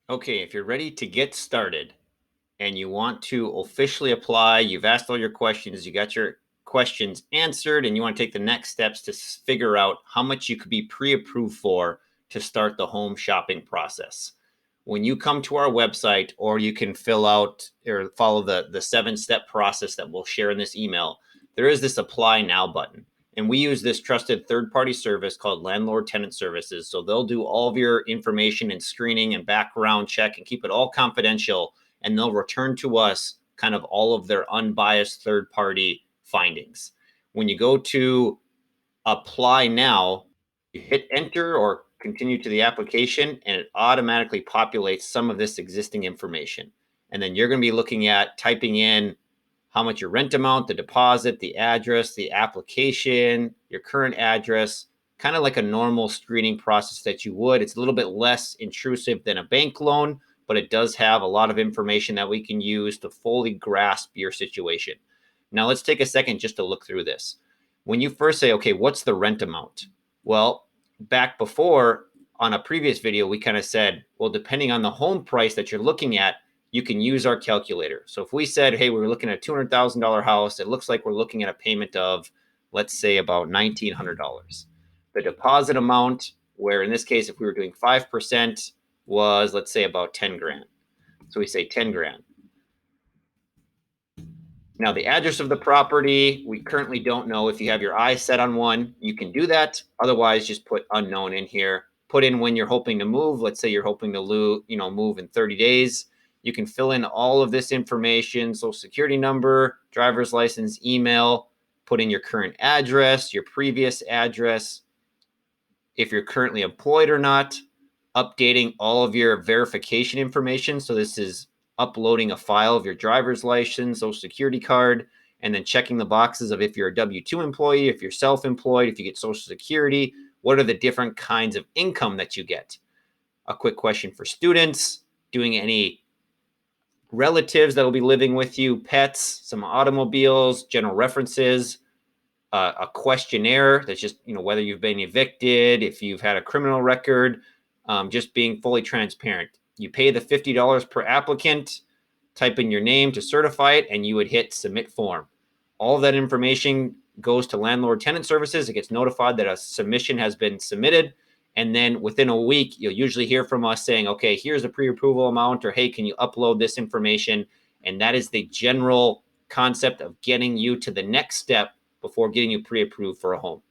Okay, if you're ready to get started and you want to officially apply, you've asked all your questions, you got your questions answered, and you want to take the next steps to figure out how much you could be pre-approved for to start the home shopping process. When you come to our website, or you can fill out or follow the 7-step process that we'll share in this email, there is this apply now button. And we use this trusted third-party service called Landlord Tenant Services. So they'll do all of your information and screening and background check and keep it all confidential. And they'll return to us kind of all of their unbiased third-party findings. When you go to apply now, you hit enter or continue to the application, and it automatically populates some of this existing information. And then you're going to be looking at typing in how much your rent amount, the deposit, the address, the application, your current address, kind of like a normal screening process that you would. It's a little bit less intrusive than a bank loan, but it does have a lot of information that we can use to fully grasp your situation. Now, let's take a second just to look through this. When you first say, okay, what's the rent amount? Well, back before on a previous video, we kind of said, well, depending on the home price that you're looking at, you can use our calculator. So if we said, hey, we're looking at a $200,000 house, it looks like we're looking at a payment of, let's say, about $1,900. The deposit amount, where in this case, if we were doing 5%, was, let's say, about 10 grand. So we say 10 grand. Now, the address of the property, we currently don't know. If you have your eyes set on one, you can do that. Otherwise, just put unknown in here. Put in when you're hoping to move. Let's say you're hoping to move in 30 days. You can fill in all of this information: social security number, driver's license, email. Put in your current address, your previous address, if you're currently employed or not, updating all of your verification information. So this is uploading a file of your driver's license, social security card, and then checking the boxes of if you're a W-2 employee, if you're self-employed, if you get social security, what are the different kinds of income that you get. A quick question for students: doing any relatives that will be living with you, pets, some automobiles, general references, a questionnaire that's just, whether you've been evicted, if you've had a criminal record, just being fully transparent. You pay the $50 per applicant, type in your name to certify it, and you would hit submit form. All of that information goes to Landlord Tenant Services. It gets notified that a submission has been submitted. And then within a week, you'll usually hear from us saying, okay, here's a pre-approval amount, or hey, can you upload this information? And that is the general concept of getting you to the next step before getting you pre-approved for a home.